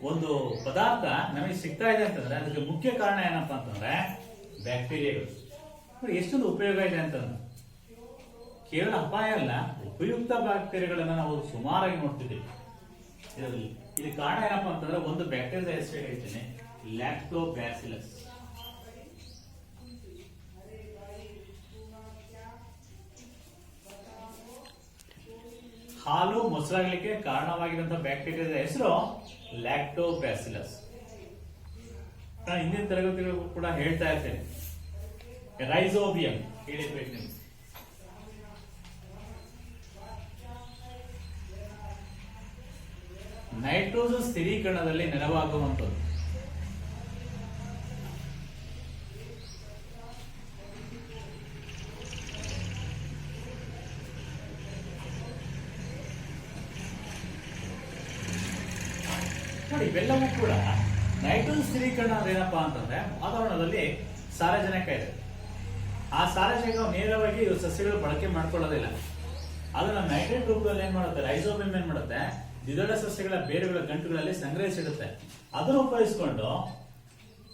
ಒಂದು ಪದಾರ್ಥ ನಮಗೆ ಸಿಗ್ತಾ ಇದೆ ಅಂತಂದ್ರೆ ಅದಕ್ಕೆ ಮುಖ್ಯ ಕಾರಣ ಏನಪ್ಪಾ ಅಂತಂದ್ರೆ ಬ್ಯಾಕ್ಟೀರಿಯಾಗಳು. ನೋಡಿ ಎಷ್ಟೊಂದು ಉಪಯೋಗ ಇದೆ ಅಂತಂದ್ರೆ, ಕೇವಲ ಅಪಾಯ ಅಲ್ಲ, ಉಪಯುಕ್ತ ಬ್ಯಾಕ್ಟೀರಿಯಾಗಳನ್ನ ನಾವು ಸುಮಾರಾಗಿ ನೋಡ್ತಿದ್ದೀವಿ ಇದರಲ್ಲಿ. ಇದಕ್ಕೆ ಕಾರಣ ಏನಪ್ಪಾ ಅಂತಂದ್ರೆ ಒಂದು ಬ್ಯಾಕ್ಟೀರಿಯಾದ ಹೆಸರು ಹೇಳ್ತೀನಿ, ಲ್ಯಾಕ್ಟೋಬ್ಯಾಸಿಲಸ್. ಹಾಲು ಮೊಸರಾಗ್ಲಿಕ್ಕೆ ಕಾರಣವಾಗಿರುವಂತಹ ಬ್ಯಾಕ್ಟೀರಿಯಾದ ಹೆಸರು ಲ್ಯಾಕ್ಟೋಬ್ಯಾಸಿಲಸ್. ನಾನು ಹಿಂದಿನ ತರಗತಿಗಳು ಕೂಡ ಹೇಳ್ತಾ ಇರ್ತೇನೆ, ರೈಸೋಬಿಯಂ ಹೇಳಿರ್ಬೇಕು ನೀವು. ನೈಟ್ರೋಜನ್ ಸ್ಥಿರೀಕರಣದಲ್ಲಿ ನೆರವಾಗುವಂಥದ್ದು. ನೋಡಿ, ಇವೆಲ್ಲವೂ ಕೂಡ ನೈಟ್ರೋಜನ್ ಸ್ಥಿರೀಕರಣ ಏನಪ್ಪಾ ಅಂತಂದ್ರೆ ವಾತಾವರಣದಲ್ಲಿ ಸಾರಜನಕ ಇದೆ. ಆ ಸಾರಜನಕ ನೇರವಾಗಿ ಸಸ್ಯಗಳು ಬಳಕೆ ಮಾಡ್ಕೊಳ್ಳೋದಿಲ್ಲ. ಅದನ್ನ ನೈಟ್ರೇಟ್ ರೂಪದಲ್ಲಿ ಏನ್ ಮಾಡುತ್ತೆ, ರೈಸೋಬಿಯಂ ಏನ್ ಮಾಡುತ್ತೆ, ದ್ವಿದಳ ಸಸ್ಯಗಳ ಬೇರುಗಳ ಗಂಟುಗಳಲ್ಲಿ ಸಂಗ್ರಹಿಸಿಡುತ್ತೆ. ಅದನ್ನು ಉಪಯೋಗಿಸಿಕೊಂಡು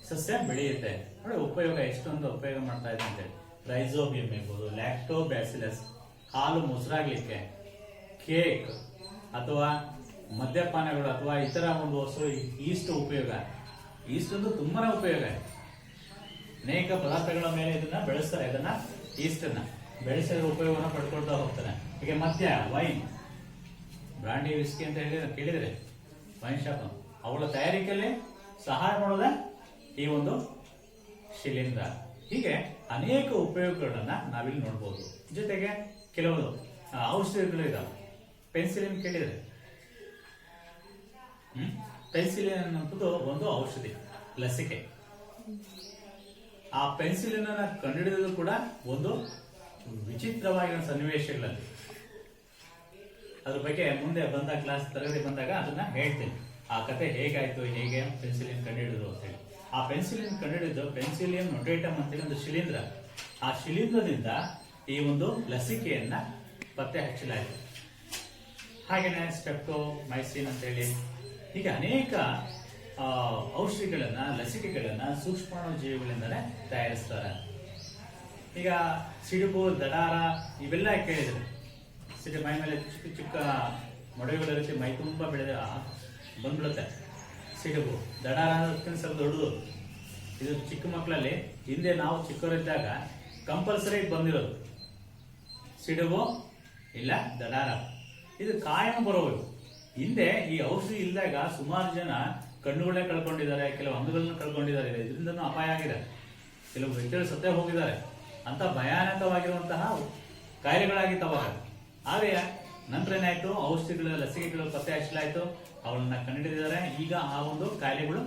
ಸಸ್ಯ ಬೆಳೆಯುತ್ತೆ. ನೋಡಿ ಉಪಯೋಗ, ಎಷ್ಟೊಂದು ಉಪಯೋಗ ಮಾಡ್ತಾ ಇದೆ ಅಂತ. ರೈಸೋಬಿಯಂ ಇರ್ಬೋದು, ಲ್ಯಾಕ್ಟೋಬ್ಯಾಸಿಲಸ್, ಹಾಲು ಮೊಸರಾಗ್ಲಿಕ್ಕೆ, ಕೇಕ್ ಅಥವಾ ಮದ್ಯಪಾನಗಳು ಅಥವಾ ಇತರ ಒಂದು ವಸ್ತು ಈಸ್ಟ್ ಉಪಯೋಗ. ಈಸ್ಟ್ ಒಂದು ತುಂಬಾನೇ ಉಪಯೋಗ ಇದೆ. ಅನೇಕ ಪದಾರ್ಥಗಳ ಮೇಲೆ ಇದನ್ನ ಬೆಳೆಸ್ತಾರೆ. ಇದನ್ನ ಈಸ್ಟ್ ಅನ್ನ ಬೆಳೆಸಿದ ಉಪಯೋಗವನ್ನು ಪಡ್ಕೊಳ್ತಾ ಹೋಗ್ತಾರೆ. ಹೀಗೆ ಮದ್ಯ, ವೈನ್, ಬ್ರಾಂಡಿ, ವಿಸ್ಕಿ ಅಂತ ಕೇಳಿದ್ರೆ ವೈನ್ ಶಾಪ್ ಅವುಗಳ ತಯಾರಿಕೆಯಲ್ಲಿ ಸಹಾಯ ಮಾಡೋದೇ ಈ ಒಂದು ಶಿಲೀಂಧ್ರ. ಹೀಗೆ ಅನೇಕ ಉಪಯೋಗಗಳನ್ನ ನಾವಿಲ್ಲಿ ನೋಡ್ಬೋದು. ಜೊತೆಗೆ ಕೆಲವು ಔಷಧಿಗಳು ಇದಾವೆ. ಪೆನ್ಸಿಲಿನ್ ಕೇಳಿದ್ರೆ, ಪೆನ್ಸಿಲಿನ್ ಅನ್ನುವುದು ಒಂದು ಔಷಧಿ, ಲಸಿಕೆ. ಆ ಪೆನ್ಸಿಲಿನ್ ಅನ್ನ ಕಂಡುಹಿಡಿದು ಕೂಡ ಒಂದು ವಿಚಿತ್ರವಾಗಿರೋ ಸನ್ನಿವೇಶಗಳಲ್ಲಿ, ಅದ್ರ ಬಗ್ಗೆ ಮುಂದೆ ಬಂದ ಕ್ಲಾಸ್ ತರಗತಿ ಬಂದಾಗ ಅದನ್ನ ಹೇಳ್ತೀನಿ. ಆ ಕತೆ ಹೇಗಾಯ್ತು, ಹೇಗೆ ಪೆನ್ಸಿಲಿನ್ ಕಂಡುಹಿಡಿದ್ರು ಅಂತ ಹೇಳಿ. ಆ ಪೆನ್ಸಿಲಿನ್ ಕಂಡುಹಿಡಿದು ಪೆನ್ಸಿಲಿಯಂ ನೊಟೇಟಮ್ ಅಂತೇಳಿ ಒಂದು ಶಿಲೀಂಧ್ರ. ಆ ಶಿಲೀಂಧ್ರದಿಂದ ಈ ಒಂದು ಲಸಿಕೆಯನ್ನ ಪತ್ತೆ ಹಚ್ಚಲಾಯಿತು. ಹಾಗೇನೆ ಸ್ಟೆಪ್ಟೊಮೈಸಿನ್ ಅಂತ ಹೇಳಿ ಹೀಗೆ ಅನೇಕ ಔಷಧಿಗಳನ್ನ, ಲಸಿಕೆಗಳನ್ನ ಸೂಕ್ಷ್ಮಾಣುಜೀವಿಗಳಿಂದಲೇ ತಯಾರಿಸ್ತಾರೆ. ಈಗ ಸಿಡುಬು, ದಡಾರ ಇವೆಲ್ಲ ಕೇಳಿದ್ರೆ, ಸಿಡಿ ಮೈ ಮೇಲೆ ಚಿಕ್ಕ ಚಿಕ್ಕ ಮೊಡವೆಗಳ ರೀತಿ ಮೈ ತುಂಬಾ ಬಂದ್ಬಿಡುತ್ತೆ. ಸಿಡುಬು, ದಡಾರ ಅನ್ನೋದಕ್ಕಿಂತ ಸ್ವಲ್ಪ ದೊಡ್ಡದು. ಇದು ಚಿಕ್ಕ ಮಕ್ಕಳಲ್ಲಿ ಹಿಂದೆ ನಾವು ಚಿಕ್ಕವರಿದ್ದಾಗ ಕಂಪಲ್ಸರಿ ಬಂದಿರೋದು ಸಿಡುಬು ಇಲ್ಲ ದಡಾರ. ಇದು ಕಾಯಂ ಬರೋದು. ಹಿಂದೆ ಈ ಔಷಧಿ ಇಲ್ದಾಗ ಸುಮಾರು ಜನ ಕಣ್ಣುಗಳೇ ಕಳ್ಕೊಂಡಿದ್ದಾರೆ, ಕೆಲವು ಅಂಗಗಳನ್ನ ಕಳ್ಕೊಂಡಿದ್ದಾರೆ. ಇದರಿಂದನೂ ಅಪಾಯ ಆಗಿದೆ. ಕೆಲವು ವ್ಯಕ್ತಿಗಳು ಸತ್ತೇ ಹೋಗಿದ್ದಾರೆ. ಅಂತ ಭಯಾನಕವಾಗಿರುವಂತಹ ಕಾಯಿಲೆಗಳಾಗಿತ್ತವಾಗ. ಆದರೆ ನಂತರ ಏನಾಯ್ತು, ಔಷಧಿಗಳ, ಲಸಿಕೆಗಳು ಪತ್ತೆ ಹಚ್ಚಲಾಯ್ತು, ಅವಳನ್ನ ಕಂಡುಹಿಡಿದಿದ್ದಾರೆ. ಈಗ ಆ ಒಂದು ಕಾಯಿಲೆಗಳು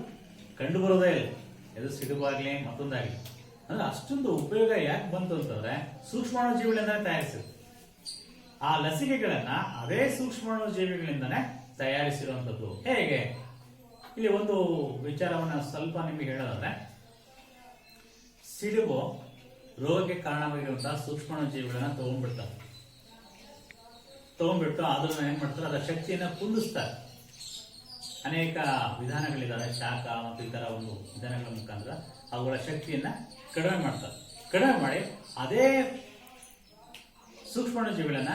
ಕಂಡು ಬರೋದೇ ಇಲ್ಲ. ಇದು ಸಿಡುಬಾಗ್ಲಿ ಮತ್ತೊಂದಾಗ್ಲಿ. ಅಂದ್ರೆ ಅಷ್ಟೊಂದು ಉಪಯೋಗ ಯಾಕೆ ಬಂತು ಅಂತಂದ್ರೆ ಸೂಕ್ಷ್ಮಾಣುಜೀವಿಗಳಿಂದ ತಯಾರಿಸಿದ್ರು. ಆ ಲಸಿಕೆಗಳನ್ನ ಅದೇ ಸೂಕ್ಷ್ಮಾಣುಜೀವಿಗಳಿಂದನೇ ತಯಾರಿಸಿರುವಂತದ್ದು. ಹೇಗೆ? ಇಲ್ಲಿ ಒಂದು ವಿಚಾರವನ್ನ ಸ್ವಲ್ಪ ನಿಮಗೆ ಹೇಳೋದಾದ್ರೆ, ಸಿಡುಬು ರೋಗಕ್ಕೆ ಕಾರಣವಾಗಿರುವಂತಹ ಸೂಕ್ಷ್ಮಾಣುಜೀವಿಗಳನ್ನ ತಗೊಂಡ್ಬಿಟ್ಟು ಅದನ್ನ ಏನ್ ಮಾಡ್ತಾರೆ, ಅದರ ಶಕ್ತಿಯನ್ನ ಕುಂದಿಸ್ತಾರೆ. ಅನೇಕ ವಿಧಾನಗಳಿದ್ದಾವೆ, ಶಾಖ ಮತ್ತು ಇತರ ಒಂದು ವಿಧಾನಗಳ ಮುಖಾಂತರ ಅವುಗಳ ಶಕ್ತಿಯನ್ನ ಕಡಿಮೆ ಮಾಡ್ತಾರೆ. ಕಡಿಮೆ ಮಾಡಿ ಅದೇ ಸೂಕ್ಷ್ಮಾಣುಜೀವಿಗಳನ್ನ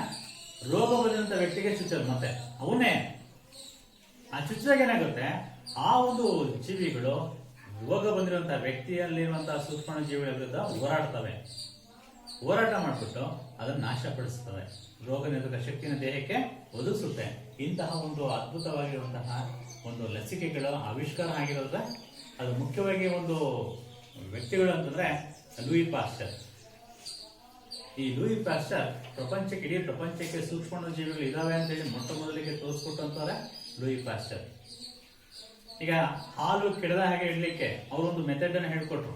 ರೋಗ ಬಂದಿರುವಂತಹ ವ್ಯಕ್ತಿಗೆ ಚುಚ್ಚೋದು. ಮತ್ತೆ ಅವನ್ನೇ ಆ ಚುಚ್ಚಿದಾಗ ಏನಾಗುತ್ತೆ, ಆ ಒಂದು ಜೀವಿಗಳು ರೋಗ ಬಂದಿರುವಂತಹ ವ್ಯಕ್ತಿಯಲ್ಲಿರುವಂತಹ ಸೂಕ್ಷ್ಮಾಣುಜೀವಿಗಳ ವಿರುದ್ಧ ಹೋರಾಟ ಮಾಡಿಬಿಟ್ಟು ಅದನ್ನು ನಾಶಪಡಿಸ್ತವೆ. ರೋಗ ನಿರೋಧಕ ಶಕ್ತಿನ ದೇಹಕ್ಕೆ ಒದಗಿಸುತ್ತೆ. ಇಂತಹ ಒಂದು ಅದ್ಭುತವಾಗಿರುವಂತಹ ಒಂದು ಲಸಿಕೆಗಳು ಆವಿಷ್ಕಾರ ಆಗಿರೋದ್ರೆ ಅದು ಮುಖ್ಯವಾಗಿ ಒಂದು ವ್ಯಕ್ತಿಗಳು ಅಂತಂದ್ರೆ ಲೂಯಿ ಪಾಶ್ಚರ್. ಈ ಲೂಯಿ ಪಾಶ್ಚರ್ ಇಡೀ ಪ್ರಪಂಚಕ್ಕೆ ಸೂಕ್ಷ್ಮಾಣುಜೀವಿಗಳು ಇದಾವೆ ಅಂತ ಹೇಳಿ ಮೊಟ್ಟ ಮೊದಲಿಗೆ ತೋರಿಸ್ಕೊಟ್ಟಂತಾರೆ ಲೂಯಿ ಪಾಶ್ಚರ್. ಈಗ ಹಾಲು ಕೆಡದ ಹಾಗೆ ಇಡ್ಲಿಕ್ಕೆ ಅವರೊಂದು ಮೆಥಡ್ ಅನ್ನು ಹೇಳ್ಕೊಟ್ರು.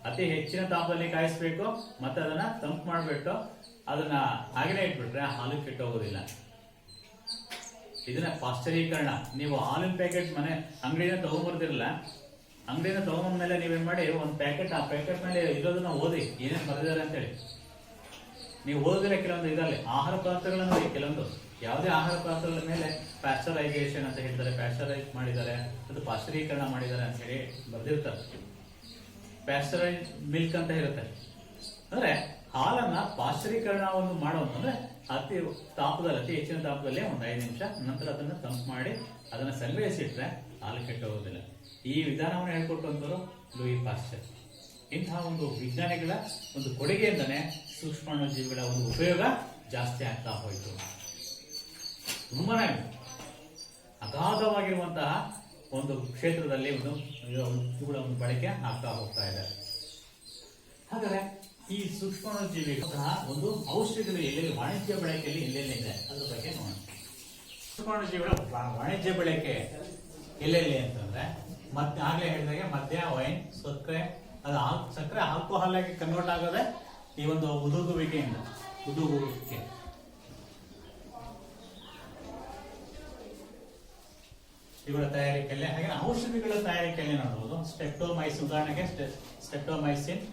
ಅತಿ ಹೆಚ್ಚಿನ ತಾಪದಲ್ಲಿ ಕಾಯಿಸ್ಬೇಕು, ಮತ್ತೆ ಅದನ್ನ ತಂಪು ಮಾಡ್ಬಿಟ್ಟು ಅದನ್ನ ಹಾಗೇನೆ ಇಟ್ಬಿಟ್ರೆ ಹಾಲು ಕೆಟ್ಟೋಗೋದಿಲ್ಲ. ಇದನ್ನ ಪಾಶ್ಚರೀಕರಣ. ನೀವು ಹಾಲಿನ ಪ್ಯಾಕೆಟ್ ಮನೆ ಅಂಗಡಿಯಿಂದ ತಗೊಂಡ್ಬರ್ದಿರಲ್ಲ, ಅಂಗಡಿಯಿಂದ ತಗೊಂಡ್ ಮೇಲೆ ನೀವೇನ್ ಮಾಡಿ ಒಂದು ಪ್ಯಾಕೆಟ್, ಆ ಪ್ಯಾಕೆಟ್ ಮೇಲೆ ಇರೋದನ್ನ ಓದಿ ಏನೇನು ಬರೆದಿದ್ದಾರೆ ಅಂತ ಹೇಳಿ. ನೀವು ಓದಿದ್ರೆ ಕೆಲವೊಂದು ಇದರಲ್ಲಿ ಆಹಾರ ಪದಾರ್ಥಗಳನ್ನ ನೋಡಿ, ಕೆಲವೊಂದು ಯಾವುದೇ ಆಹಾರ ಪದಾರ್ಥಗಳ ಮೇಲೆ ಪ್ಯಾಸ್ಚರೈಸೇಷನ್ ಅಂತ ಹೇಳ್ತಾರೆ, ಪ್ಯಾಸ್ಚರೈಸ್ ಮಾಡಿದ್ದಾರೆ, ಅದು ಪಾಶ್ಚರೀಕರಣ ಮಾಡಿದ್ದಾರೆ ಅಂತ ಹೇಳಿ ಬರ್ದಿರ್ತಾರೆ. ಪ್ಯಾಸ್ಚರೈಸ್ ಮಿಲ್ಕ್ ಅಂತ ಇರುತ್ತೆ. ಅಂದ್ರೆ ಹಾಲನ್ನ ಪಾಶ್ಚರೀಕರಣವನ್ನು ಮಾಡುವಂತಂದ್ರೆ ಅತಿ ಹೆಚ್ಚಿನ ತಾಪದಲ್ಲಿ ಒಂದು 5 ನಿಮಿಷ ನಂತರ ಅದನ್ನ ತಂಪು ಮಾಡಿ ಅದನ್ನ ಸಂಗ್ರಹಿಸಿಟ್ರೆ ಹಾಲು ಕೆಟ್ಟು ಹೋಗೋದಿಲ್ಲ. ಈ ವಿಧಾನವನ್ನು ಹೇಳ್ಕೊಟ್ಟಂತವರು ಲೂಯಿ ಪಾಶ್ಚರ್. ಇಂತಹ ಒಂದು ವಿಜ್ಞಾನಿಗಳ ಒಂದು ಕೊಡುಗೆಯಿಂದನೇ ಸೂಕ್ಷ್ಮಾಣುಜೀವಿಗಳ ಒಂದು ಉಪಯೋಗ ಜಾಸ್ತಿ ಆಗ್ತಾ ಹೋಯಿತು. ತುಂಬಾನೇ ಅಗಾಧವಾಗಿರುವಂತಹ ಒಂದು ಕ್ಷೇತ್ರದಲ್ಲಿ ಇವುಗಳ ಒಂದು ಬಳಕೆ ಆಗ್ತಾ ಹೋಗ್ತಾ ಇದೆ. ಹಾಗಾದ್ರೆ ಈ ಸೂಕ್ಷ್ಮಾಣುಜೀವಿಗಳ ಒಂದು ಔಷಧಿಗಳು ಎಲ್ಲೆಲ್ಲಿ ವಾಣಿಜ್ಯ ಬಳಕೆಯಲ್ಲಿ ಎಲ್ಲೆಲ್ಲಿ ಇದೆ ಅದ್ರ ಬಗ್ಗೆ ನೋಡೋಣ. ಸೂಕ್ಷ್ಮಾಣುಜೀವಿಗಳ ವಾಣಿಜ್ಯ ಬಳಕೆ ಎಲ್ಲೆಲ್ಲಿ ಅಂತಂದ್ರೆ, ಮತ್ತೆ ಆಗ್ಲೇ ಹೇಳಿದಾಗೆ ಮದ್ಯ, ವೈನ್, ಸಕ್ಕರೆ ಆಲ್ಕೋಹಾಲ್ ಆಗಿ ಕನ್ವರ್ಟ್ ಆಗೋದೆ ಈ ಒಂದು ಉದುಗುವಿಕೆ. ಇವುಗಳ ತಯಾರಿಕೆಯಲ್ಲಿ, ಹಾಗೆ ಔಷಧಿಗಳ ತಯಾರಿಕೆಯಲ್ಲಿ ನೋಡಬಹುದು. ಸ್ಟೆಪ್ಟೊಮೈಸಿನ್, ಉದಾಹರಣೆಗೆ ಸ್ಟೆಪ್ಟೊಮೈಸಿನ್,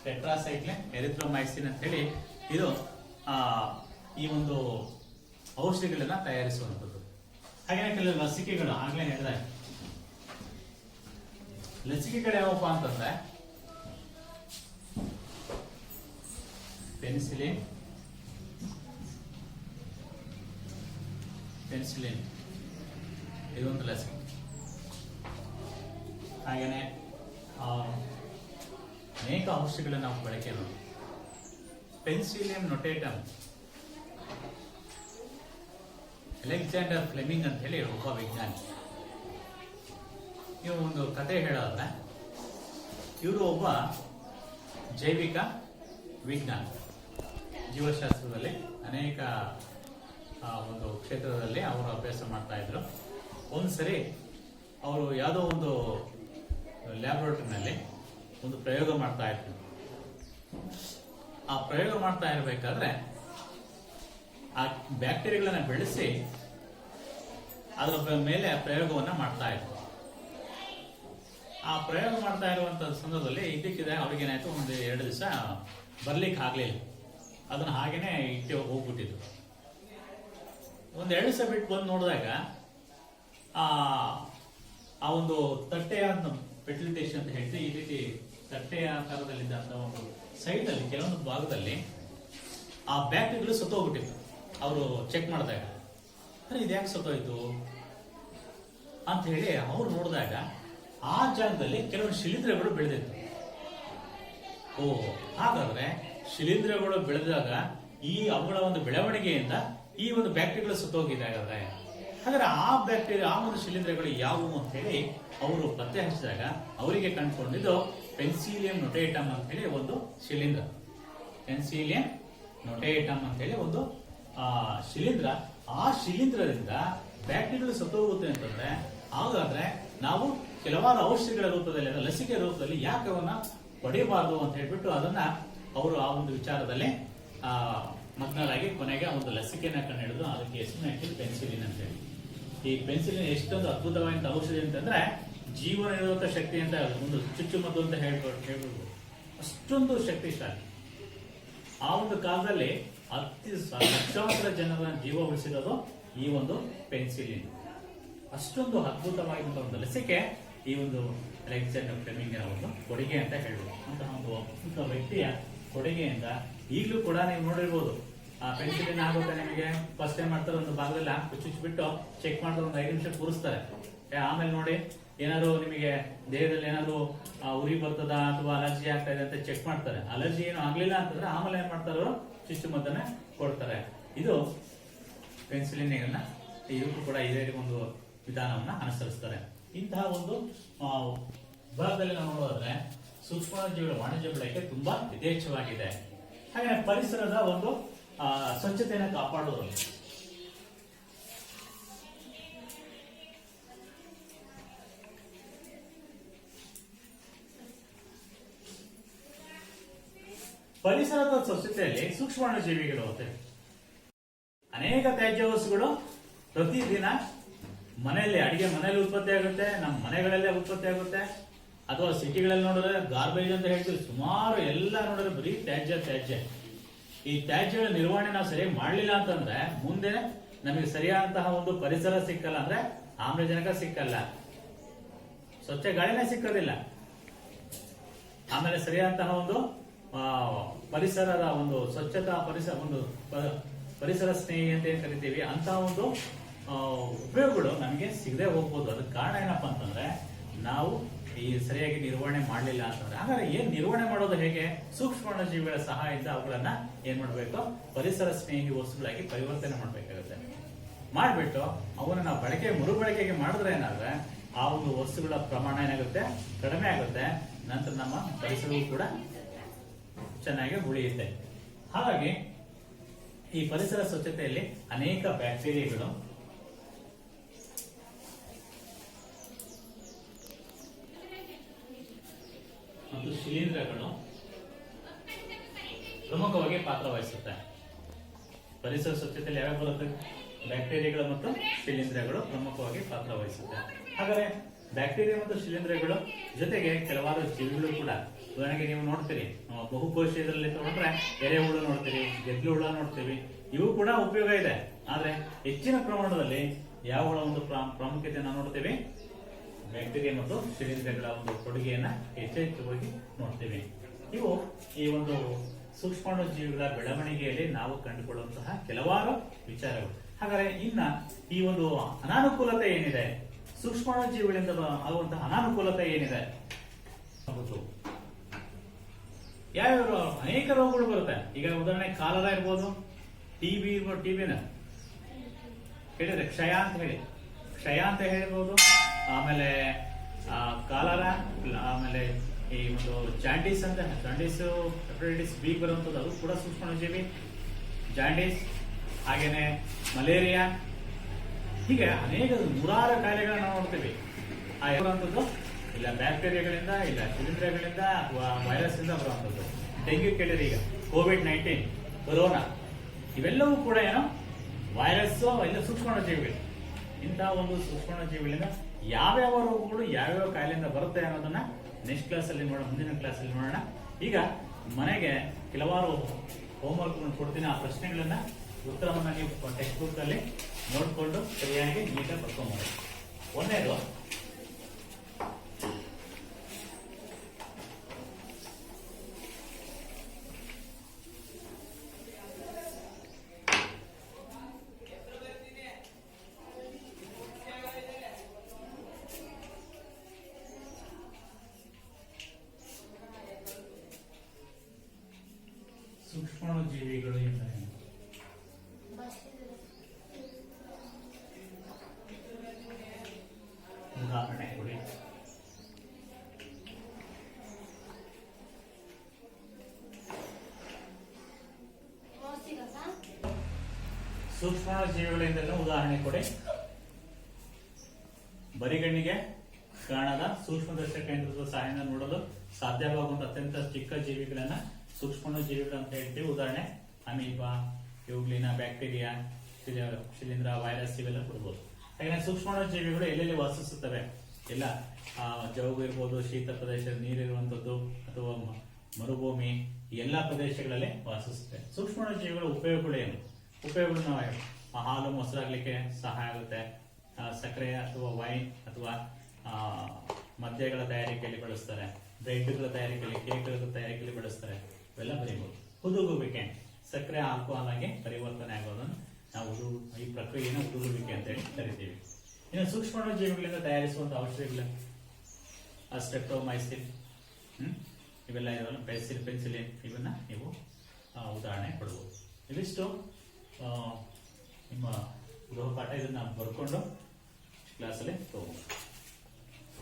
ಟೆಟ್ರಾಸೈಕ್ಲಿನ್, ಎರಿಥ್ರೊಮೈಸಿನ್ ಅಂತ ಹೇಳಿ ಇದು ಈ ಒಂದು ಔಷಧಿಗಳನ್ನ ತಯಾರಿಸುವಂಥದ್ದು. ಹಾಗೆ ಕೆಲವು ಲಸಿಕೆಗಳು, ಆಗ್ಲೇ ಹೇಳಿದ ಲಸಿಕೆಗಳು ಯಾವಪ್ಪ ಅಂತಂದ್ರೆ ಪೆನ್ಸಿಲಿನ್, ಇದೊಂದು ಲಸಿಕೆ. ಹಾಗೇನೆ ಅನೇಕ ಔಷಧಿಗಳನ್ನ ನಾವು ಬಳಕೆ ನೋಡಿ. ಪೆನ್ಸಿಲಿಯಂ ನೊಟೇಟಮ್, ಅಲೆಕ್ಸಾಂಡರ್ ಫ್ಲೆಮಿಂಗ್ ಅಂತ ಹೇಳಿ ಒಬ್ಬ ವಿಜ್ಞಾನಿ. ನೀವು ಒಂದು ಕತೆ ಹೇಳೋದ್ರೆ, ಇವರು ಒಬ್ಬ ಜೈವಿಕ ವಿಜ್ಞಾನಿ, ಜೀವಶಾಸ್ತ್ರದಲ್ಲಿ ಅನೇಕ ಒಂದು ಕ್ಷೇತ್ರದಲ್ಲಿ ಅವರು ಅಭ್ಯಾಸ ಮಾಡ್ತಾ ಇದ್ರು. ಒಂದ್ಸರಿ ಅವರು ಯಾವುದೋ ಒಂದು ಲ್ಯಾಬೊರೇಟರಿನಲ್ಲಿ ಒಂದು ಪ್ರಯೋಗ ಮಾಡ್ತಾ ಇದ್ರು. ಆ ಪ್ರಯೋಗ ಮಾಡ್ತಾ ಇರಬೇಕಾದ್ರೆ ಆ ಬ್ಯಾಕ್ಟೀರಿಯಾಗಳನ್ನ ಬೆಳೆಸಿ ಅದರ ಮೇಲೆ ಪ್ರಯೋಗವನ್ನ ಮಾಡ್ತಾ ಇದ್ರು. ಆ ಪ್ರಯೋಗ ಮಾಡ್ತಾ ಇರುವಂತ ಸಂದರ್ಭದಲ್ಲಿ ಇದಕ್ಕಿದೆ ಅವ್ರಿಗೇನಾಯ್ತು, ಒಂದು 2 ದಿವಸ ಬರ್ಲಿಕ್ಕೆ ಆಗ್ಲಿಲ್ಲ. ಅದನ್ನ ಹಾಗೇನೆ ಇಟ್ಟು ಹೋಗ್ಬಿಟ್ಟಿದ್ರು. ಒಂದು 2 ದಿವಸ ಬಿಟ್ಟು ಬಂದು ನೋಡಿದಾಗ ಆ ಒಂದು ತಟ್ಟೆಯ ಫೆರ್ಟಿಲೈಸೇಷನ್ ಅಂತ ಹೇಳ್ತೀವಿ, ಈ ರೀತಿ ತಟ್ಟೆಯ ಆಕಾರದಲ್ಲಿದ್ದಂತ ಒಂದು ಸೈಡ್ ಅಲ್ಲಿ ಕೆಲವೊಂದು ಭಾಗದಲ್ಲಿ ಆ ಬ್ಯಾಕ್ಟೀರಿಯಾಗಳು ಸತ್ತೋಗ್ಬಿಟ್ಟಿತ್ತು. ಅವರು ಚೆಕ್ ಮಾಡಿದಾಗ ಇದು ಯಾಕೆ ಸತ್ತೋಯ್ತು ಅಂತ ಹೇಳಿ ಅವ್ರು ನೋಡಿದಾಗ ಆ ಜಾಗದಲ್ಲಿ ಕೆಲವೊಂದು ಶಿಲೀಂಧ್ರಗಳು ಬೆಳೆದಿತ್ತು. ಹಾಗಾದ್ರೆ ಶಿಲೀಂಧ್ರಗಳು ಬೆಳೆದಾಗ ಅವುಗಳ ಒಂದು ಬೆಳವಣಿಗೆಯಿಂದ ಈ ಒಂದು ಬ್ಯಾಕ್ಟೀರಿಯಾಗಳು ಸತ್ತೋಗಿದೆ. ಹಾಗಾದ್ರೆ ಆ ಬ್ಯಾಕ್ಟೀರಿಯಾ, ಆ ಒಂದು ಶಿಲೀಂಧ್ರಗಳು ಯಾವುವು ಅಂತ ಹೇಳಿ ಅವರು ಪತ್ತೆ ಹಚ್ಚಿದಾಗ ಅವರಿಗೆ ಕಂಡುಕೊಂಡಿದ್ದು ಪೆನ್ಸಿಲಿಯಂ ನೊಟೇಟಮ್ ಅಂತ ಹೇಳಿ ಒಂದು ಶಿಲೀಂಧ್ರ. ಪೆನ್ಸಿಲಿಯಂ ನೊಟೇಟಮ್ ಅಂತ ಹೇಳಿ ಒಂದು ಶಿಲೀಂಧ್ರ. ಆ ಶಿಲೀಂಧ್ರದಿಂದ ಬ್ಯಾಕ್ಟೀರಿಯಾಗಳು ಸತ್ತೋಗುತ್ತೆ ಅಂತಂದ್ರೆ, ಹಾಗಾದ್ರೆ ನಾವು ಕೆಲವಾರು ಔಷಧಿಗಳ ರೂಪದಲ್ಲಿ, ಲಸಿಕೆ ರೂಪದಲ್ಲಿ ಯಾಕೆ ಅವನ್ನ ಪಡೆಯಬಾರದು ಅಂತ ಹೇಳ್ಬಿಟ್ಟು ಅದನ್ನ ಅವರು ಆ ಒಂದು ವಿಚಾರದಲ್ಲಿ ಮಗ್ನರಾಗಿ ಕೊನೆಗೆ ಒಂದು ಲಸಿಕೆನ ಕಂಡುಹಿಡಿದು ಅದಕ್ಕೆ ಹೆಸರು ಹಾಕಿದ್ದು ಪೆನ್ಸಿಲಿನ್ ಅಂತ ಹೇಳಿ. ಈ ಪೆನ್ಸಿಲಿನ್ ಎಷ್ಟೊಂದು ಅದ್ಭುತವಾದ ಔಷಧಿ ಅಂತಂದ್ರೆ ಜೀವನ ನಿರೋಧಕ ಶಕ್ತಿ ಅಂತ ಒಂದು ಚುಚ್ಚುಮದ್ದು ಅಂತ ಹೇಳ್ಬೋದು. ಅಷ್ಟೊಂದು ಶಕ್ತಿಶಾಲಿ. ಆ ಒಂದು ಕಾಲದಲ್ಲಿ ಲಕ್ಷಾಂತರ ಜನರ ಜೀವ ಉಳಿಸಿರೋದು ಈ ಒಂದು ಪೆನ್ಸಿಲಿನ್. ಅಷ್ಟೊಂದು ಅದ್ಭುತವಾಗಿರುವಂತಹ ಒಂದು ಲಸಿಕೆ ಈ ಒಂದು ಅಲೆಕ್ಸಾಂಡರ್ ಫ್ಲೆಮಿಂಗ್ ಒಂದು ಕೊಡುಗೆ ಅಂತ ಹೇಳ್ಬೋದು. ಅಂತಹ ಒಂದು ಅದ್ಭುತ ವ್ಯಕ್ತಿಯ ಕೊಡುಗೆಯಿಂದ ಈಗಲೂ ಕೂಡ ನೀವು ನೋಡಿರ್ಬೋದು, ಆ ಪೆನ್ಸಿಲಿನ್ ಆಗುತ್ತೆ ನಿಮಗೆ ಫಸ್ಟ್ ಟೈಮ್ ಮಾಡ್ತಾರೆ, ಒಂದು ಭಾಗದಲ್ಲಿ ಚುಚ್ಚಿಬಿಟ್ಟು ಚೆಕ್ ಮಾಡಿದ್ರೆ ಒಂದು 5 ನಿಮಿಷ ಕೂರಿಸ್ತಾರೆ. ಆಮೇಲೆ ನೋಡಿ ಏನಾದ್ರು ನಿಮಗೆ ದೇಹದಲ್ಲಿ ಏನಾದ್ರು ಉರಿ ಬರ್ತದ ಅಥವಾ ಅಲರ್ಜಿ ಆಗ್ತಾ ಇದೆ ಅಂತ ಚೆಕ್ ಮಾಡ್ತಾರೆ. ಅಲರ್ಜಿ ಏನು ಆಗ್ಲಿಲ್ಲ ಅಂತಂದ್ರೆ ಆಮೇಲೆ ಏನ್ ಮಾಡ್ತಾರೆ, ಅವರು ಚುಚ್ಚುಮದ್ದನ್ನ ಕೊಡ್ತಾರೆ. ಇದು ಪೆನ್ಸಿಲಿನ್ ಇದಕ್ಕೂ ಕೂಡ ಇದೇ ಒಂದು ವಿಧಾನವನ್ನ ಅನುಸರಿಸ್ತಾರೆ. ಇಂತಹ ಒಂದು ವಿಭಾಗದಲ್ಲಿ ನಾವು ನೋಡೋದ್ರೆ ಸೂಕ್ಷ್ಮಾಣುಜೀವಿಗಳ ವಾಣಿಜ್ಯ ಬಳಕೆ ತುಂಬಾ ಯಥೇಚ್ಛವಾಗಿದೆ. ಹಾಗೆ ಪರಿಸರದ ಒಂದು ಸ್ವಚ್ಛತೆಯನ್ನು ಕಾಪಾಡುವುದರಲ್ಲಿ ಪರಿಸರದ ಸ್ವಚ್ಛತೆಯಲ್ಲಿ ಸೂಕ್ಷ್ಮಾಣುಜೀವಿಗಳು ಅನೇಕ ತ್ಯಾಜ್ಯ ವಸ್ತುಗಳು ಪ್ರತಿದಿನ ಮನೆಯಲ್ಲಿ ಅಡಿಗೆ ಮನೆಯಲ್ಲಿ ಉತ್ಪತ್ತಿ ಆಗುತ್ತೆ, ನಮ್ಮ ಮನೆಗಳಲ್ಲೇ ಉತ್ಪತ್ತಿ ಆಗುತ್ತೆ. ಅಥವಾ ಸಿಟಿಗಳಲ್ಲಿ ನೋಡಿದ್ರೆ ಗಾರ್ಬೇಜ್ ಅಂತ ಹೇಳ್ತೀವಿ, ಸುಮಾರು ಎಲ್ಲ ನೋಡಿದ್ರೆ ಬರೀ ತ್ಯಾಜ್ಯ. ಈ ತ್ಯಾಜ್ಯಗಳ ನಿರ್ವಹಣೆ ನಾವು ಸರಿಯಾಗಿ ಮಾಡ್ಲಿಲ್ಲ ಅಂತಂದ್ರೆ ಮುಂದೆ ನಮಗೆ ಸರಿಯಾದಂತಹ ಒಂದು ಪರಿಸರ ಸಿಕ್ಕಲ್ಲ, ಅಂದ್ರೆ ಆಮ್ಲಜನಕ ಸಿಕ್ಕಲ್ಲ, ಸ್ವಚ್ಛ ಗಾಳಿನೇ ಸಿಕ್ಕೋದಿಲ್ಲ. ಆಮೇಲೆ ಸರಿಯಾದಂತಹ ಒಂದು ಪರಿಸರದ ಒಂದು ಸ್ವಚ್ಛತಾ ಪರಿಸರ ಸ್ನೇಹಿ ಅಂತ ಏನ್ ಕರಿತೀವಿ, ಅಂತ ಒಂದು ಉಪಯೋಗಗಳು ನಮಗೆ ಸಿಗದೆ ಹೋಗ್ಬೋದು. ಅದಕ್ಕೆ ಕಾರಣ ಏನಪ್ಪಾ ಅಂತಂದ್ರೆ ನಾವು ಈ ಸರಿಯಾಗಿ ನಿರ್ವಹಣೆ ಮಾಡಲಿಲ್ಲ ಅಂತಂದ್ರೆ. ಹಾಗಾದ್ರೆ ಏನ್ ನಿರ್ವಹಣೆ ಮಾಡೋದು ಹೇಗೆ? ಸೂಕ್ಷ್ಮಾಣುಜೀವಿಗಳ ಸಹಾಯದಿಂದ ಅವುಗಳನ್ನ ಏನ್ ಮಾಡ್ಬೇಕು, ಪರಿಸರ ಸ್ನೇಹಿ ವಸ್ತುಗಳಾಗಿ ಪರಿವರ್ತನೆ ಮಾಡ್ಬೇಕಾಗುತ್ತೆ. ಮಾಡ್ಬಿಟ್ಟು ಅವನ್ನ ನಾವು ಮರುಬಳಕೆಗೆ ಮಾಡಿದ್ರೆ ಏನಾದ್ರೆ ಆ ಒಂದು ವಸ್ತುಗಳ ಪ್ರಮಾಣ ಏನಾಗುತ್ತೆ, ಕಡಿಮೆ ಆಗುತ್ತೆ. ನಂತರ ನಮ್ಮ ಪರಿಸರವೂ ಕೂಡ ಚೆನ್ನಾಗಿ ಉಳಿಯುತ್ತೆ. ಹಾಗಾಗಿ ಈ ಪರಿಸರ ಸ್ವಚ್ಛತೆಯಲ್ಲಿ ಅನೇಕ ಬ್ಯಾಕ್ಟೀರಿಯಾಗಳು ಮತ್ತು ಶಿಲೀಂಧ್ರಗಳು ಪ್ರಮುಖವಾಗಿ ಪಾತ್ರ ವಹಿಸುತ್ತೆ. ಪರಿಸರ ಸ್ವಚ್ಛತೆಯಲ್ಲಿ ಯಾವ್ಯಾವ ಬರುತ್ತೆ? ಬ್ಯಾಕ್ಟೀರಿಯಾಗಳು ಮತ್ತು ಶಿಲೀಂಧ್ರಗಳು ಪ್ರಮುಖವಾಗಿ ಪಾತ್ರ ವಹಿಸುತ್ತೆ. ಹಾಗಾದ್ರೆ ಬ್ಯಾಕ್ಟೀರಿಯಾ ಮತ್ತು ಶಿಲೀಂಧ್ರಗಳು ಜೊತೆಗೆ ಕೆಲವಾರು ಜೀವಿಗಳು ಕೂಡ, ಉದಾಹರಣೆಗೆ ನೀವು ನೋಡ್ತೀರಿ ಬಹುಕೋಶದಲ್ಲಿ ತಗೊಂಡ್ರೆ ಎರೆಹುಳು ನೋಡ್ತೀರಿ, ಗೆದ್ಲು ಹುಳ ನೋಡ್ತೀವಿ, ಇವು ಕೂಡ ಉಪಯೋಗ ಇದೆ. ಆದ್ರೆ ಹೆಚ್ಚಿನ ಪ್ರಮಾಣದಲ್ಲಿ ಯಾವ ಒಂದು ಪ್ರಾಮುಖ್ಯತೆಯನ್ನು ನೋಡ್ತೀವಿ, ಬ್ಯಾಕ್ಟೀರಿಯಾ ಮತ್ತು ಶಿಲೀಂಧ್ರಗಳ ಒಂದು ಕೊಡುಗೆಯನ್ನ ಹೆಚ್ಚೆಚ್ಚುವಾಗಿ ನೋಡ್ತೀವಿ. ಇವು ಈ ಒಂದು ಸೂಕ್ಷ್ಮಾಣು ಜೀವಿಗಳ ಬೆಳವಣಿಗೆಯಲ್ಲಿ ನಾವು ಕಂಡುಕೊಳ್ಳುವಂತಹ ಕೆಲವಾರು ವಿಚಾರಗಳು. ಹಾಗಾದ್ರೆ ಇನ್ನ ಈ ಒಂದು ಅನಾನುಕೂಲತೆ ಏನಿದೆ, ಸೂಕ್ಷ್ಮಾಣುಜೀವಿಗಳಿಂದ ಆಗುವಂತಹ ಅನಾನುಕೂಲತೆ ಏನಿದೆ ಯಾವ್ಯಾವ ಅನೇಕ ರೋಗಗಳು ಬರುತ್ತೆ. ಈಗ ಉದಾಹರಣೆ ಕಾಲರ ಇರ್ಬೋದು, ಟಿಬಿ ಇರ್ಬೋದು, ಟಿಬಿನ ಹೇಳಿದ್ರೆ ಕ್ಷಯ ಅಂತ ಹೇಳ್ಬೋದು. ಆಮೇಲೆ ಕಾಲರ, ಆಮೇಲೆ ಈ ಒಂದು ಜಾಂಡೀಸ್ ಹೆಪಟೈಟಿಸ್ ಬಿ ಬರುವಂಥದ್ದು, ಅದು ಕೂಡ ಸೂಕ್ಷ್ಮಾಣುಜೀವಿ. ಜಾಂಡೀಸ್, ಹಾಗೇನೆ ಮಲೇರಿಯಾ, ಹೀಗೆ ಅನೇಕ ನೂರಾರು ಕಾಯಿಲೆಗಳನ್ನ ನಾವು ನೋಡ್ತೀವಿ. ಆ ಬರುವಂಥದ್ದು ಇಲ್ಲ ಬ್ಯಾಕ್ಟೀರಿಯಾಗಳಿಂದ, ಇಲ್ಲ ಶಿಲೀಂಧ್ರಗಳಿಂದ ಅಥವಾ ವೈರಸ್ ಇಂದ ಬರುವಂಥದ್ದು. ಡೆಂಗ್ಯೂ ಕೇಳಿದ್ರೆ ಈಗ COVID-19, ಕೊರೋನಾ, ಇವೆಲ್ಲವೂ ಕೂಡ ಏನೋ ವೈರಸ್ ಇಲ್ಲ ಸೂಕ್ಷ್ಮಾಣುಜೀವಿಗಳು. ಇಂತಹ ಒಂದು ಸೂಕ್ಷ್ಮಾಣುಜೀವಿಗಳಿಂದ ಯಾವ್ಯಾವ ರೋಗಗಳು ಯಾವ್ಯಾವ ಕಾಯಿಲೆಯಿಂದ ಬರುತ್ತೆ ಅನ್ನೋದನ್ನ ನೆಕ್ಸ್ಟ್ ಕ್ಲಾಸಲ್ಲಿ ನೋಡೋಣ, ಮುಂದಿನ ಕ್ಲಾಸಲ್ಲಿ ನೋಡೋಣ. ಈಗ ಮನೆಗೆ ಕೆಲವಾರು ಹೋಮ್ವರ್ಕ್ ಕೊಡ್ತೀನಿ. ಆ ಪ್ರಶ್ನೆಗಳನ್ನ ಉತ್ತರವನ್ನ ನೀವು ಟೆಕ್ಸ್ಟ್ ಬುಕ್ ಅಲ್ಲಿ ನೋಡ್ಕೊಂಡು ಸರಿಯಾಗಿ ನೀಟಾಗಿ ಬರ್ಕೊಂಡ್ಬರ್ರಿ. ಒಂದೇದು, ಸೂಕ್ಷ್ಮಾಣುಜೀವಿಗಳು ಎಂದರೆ ಉದಾಹರಣೆ ಕೊಡಿ. ಸೂಕ್ಷ್ಮಾಣುಜೀವಿಗಳಿಂದ ಉದಾಹರಣೆ ಕೊಡಿ. ಬರಿಗಣ್ಣಿಗೆ ಕಾಣದ ಸೂಕ್ಷ್ಮದರ್ಶಕ ಯಂತ್ರದ ಸಹಾಯದಿಂದ ನೋಡಲು ಸಾಧ್ಯವಾಗುವಂತ ಅತ್ಯಂತ ಚಿಕ್ಕ ಜೀವಿಗಳನ್ನ ಸೂಕ್ಷ್ಮಾಣುಜೀವಿಗಳು ಅಂತ ಹೇಳ್ತೀವಿ. ಉದಾಹರಣೆ ಅಮೀಬಾ, ಯುಗ್ಲಿನ, ಬ್ಯಾಕ್ಟೀರಿಯಾ, ಶಿಲೀಂಧ್ರ, ವೈರಸ್ ಇವೆಲ್ಲ ಕೊಡ್ಬೋದು. ಹಾಗೆ ಸೂಕ್ಷ್ಮಾಣುಜೀವಿಗಳು ಎಲ್ಲೆಲ್ಲಿ ವಾಸಿಸುತ್ತವೆ? ಎಲ್ಲ ಜೌಗು ಇರ್ಬೋದು, ಶೀತ ಪ್ರದೇಶ, ನೀರಿರುವಂತದ್ದು ಅಥವಾ ಮರುಭೂಮಿ, ಎಲ್ಲಾ ಪ್ರದೇಶಗಳಲ್ಲಿ ವಾಸಿಸುತ್ತವೆ. ಸೂಕ್ಷ್ಮಾಣುಜೀವಿಗಳ ಉಪಯೋಗಗಳೇನು? ಉಪಯೋಗಗಳು ನಾವು ಹಾಲು ಮೊಸರಾಗ್ಲಿಕ್ಕೆ ಸಹಾಯ ಆಗುತ್ತೆ. ಸಕ್ಕರೆ ಅಥವಾ ವೈನ್ ಅಥವಾ ಮದ್ಯಗಳ ತಯಾರಿಕೆಯಲ್ಲಿ ಬಳಸ್ತಾರೆ. ಬ್ರೆಡ್ಗಳ ತಯಾರಿಕೆಯಲ್ಲಿ, ಕೇಕ್ಗಳ ತಯಾರಿಕೆಯಲ್ಲಿ ಬಳಸ್ತಾರೆ. ಇವೆಲ್ಲ ಬರೀಬಹುದು. ಹುದುಗುವಿಕೆ, ಸಕ್ಕರೆ ಆಲ್ಕೋಹಾಲ್ ಆಗಿ ಪರಿವರ್ತನೆ ಆಗೋದನ್ನು ನಾವು ಈ ಪ್ರಕ್ರಿಯೆಯನ್ನು ಹುದುಗುವಿಕೆ ಅಂತ ಹೇಳಿ ಕರಿತೀವಿ. ಇನ್ನು ಸೂಕ್ಷ್ಮಾಣುಜೀವಿಗಳಿಂದ ತಯಾರಿಸುವಂತಹ ಔಷಧಿಗಳು ಸ್ಟ್ರೆಪ್ಟೊಮೈಸಿನ್, ಇವೆಲ್ಲ ಇರೋಲ್ಲ, ಪೆನ್ಸಿಲಿನ್, ಇವನ್ನ ನೀವು ಉದಾಹರಣೆ ಕೊಡಬಹುದು. ಇವಿಷ್ಟು ನಿಮ್ಮ ಗೃಹಪಾಠ. ಇದನ್ನ ಬರ್ಕೊಂಡು ಕ್ಲಾಸಲ್ಲಿ ತಗೋಬಹುದು.